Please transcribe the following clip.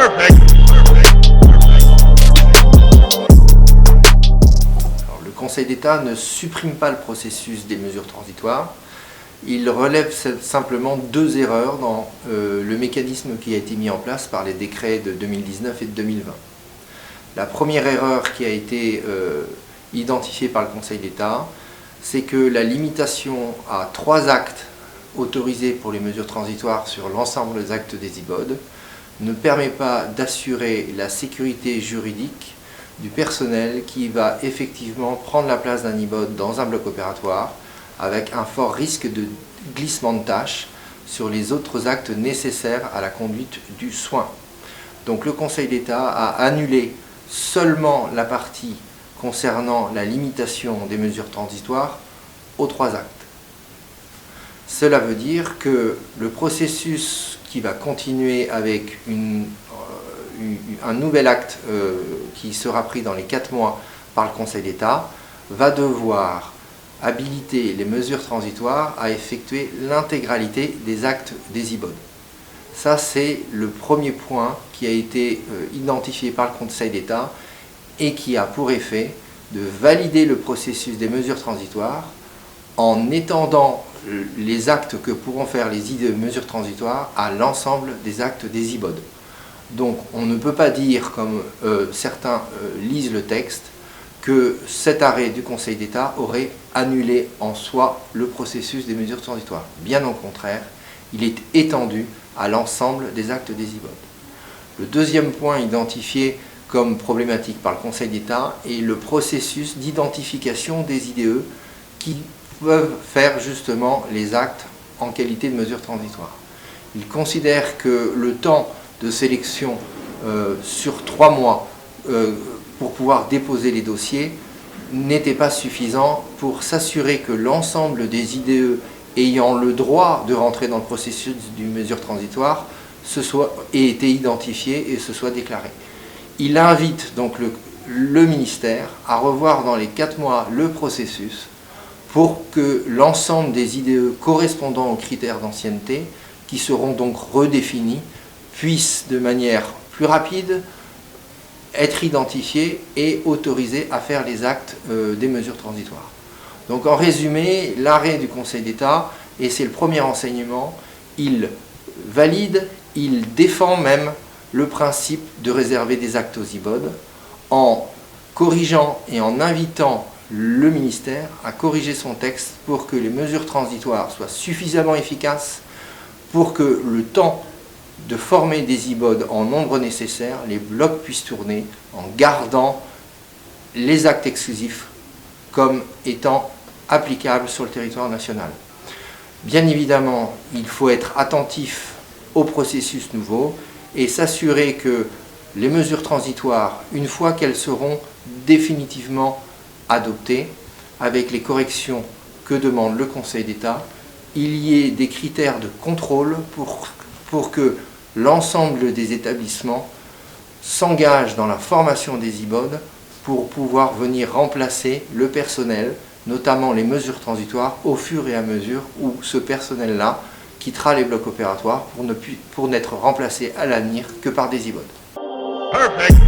Le Conseil d'État ne supprime pas le processus des mesures transitoires. Il relève simplement deux erreurs dans le mécanisme qui a été mis en place par les décrets de 2019 et de 2020. La première erreur qui a été identifiée par le Conseil d'État, c'est que la limitation à 3 actes autorisés pour les mesures transitoires sur l'ensemble des actes des IBOD ne permet pas d'assurer la sécurité juridique du personnel qui va effectivement prendre la place d'un IBOD dans un bloc opératoire, avec un fort risque de glissement de tâches sur les autres actes nécessaires à la conduite du soin. Donc le Conseil d'État a annulé seulement la partie concernant la limitation des mesures transitoires aux 3 actes. Cela veut dire que le processus qui va continuer avec un nouvel acte qui sera pris dans les 4 mois par le Conseil d'État va devoir habiliter les mesures transitoires à effectuer l'intégralité des actes des IBOD. Ça, c'est le premier point qui a été identifié par le Conseil d'État et qui a pour effet de valider le processus des mesures transitoires en étendant les actes que pourront faire les mesures transitoires à l'ensemble des actes des IBOD. Donc on ne peut pas dire, comme certains lisent le texte, que cet arrêt du Conseil d'État aurait annulé en soi le processus des mesures transitoires. Bien au contraire, il est étendu à l'ensemble des actes des IBOD. Le deuxième point identifié comme problématique par le Conseil d'État est le processus d'identification des IDE qui peuvent faire justement les actes en qualité de mesures transitoires. Il considère que le temps de sélection sur 3 mois pour pouvoir déposer les dossiers n'était pas suffisant pour s'assurer que l'ensemble des IDE ayant le droit de rentrer dans le processus d'une mesure transitoire ait été identifié et se soit déclaré. Il invite donc le ministère à revoir dans les 4 mois le processus pour que l'ensemble des IDE correspondant aux critères d'ancienneté, qui seront donc redéfinis, puissent de manière plus rapide être identifiés et autorisés à faire les actes des mesures transitoires. Donc en résumé, l'arrêt du Conseil d'État, et c'est le premier enseignement, il valide, il défend même le principe de réserver des actes aux IBOD en corrigeant et en invitant le ministère à corriger son texte pour que les mesures transitoires soient suffisamment efficaces, pour que le temps de former des IBOD en nombre nécessaire, les blocs puissent tourner en gardant les actes exclusifs comme étant applicables sur le territoire national. Bien évidemment, il faut être attentif au processus nouveau et s'assurer que les mesures transitoires, une fois qu'elles seront définitivement adoptées, avec les corrections que demande le Conseil d'État, il y ait des critères de contrôle pour que l'ensemble des établissements s'engagent dans la formation des IBOD pour pouvoir venir remplacer le personnel, notamment les mesures transitoires, au fur et à mesure où ce personnel-là quittera les blocs opératoires pour n'être remplacé à l'avenir que par des IBOD. Perfect.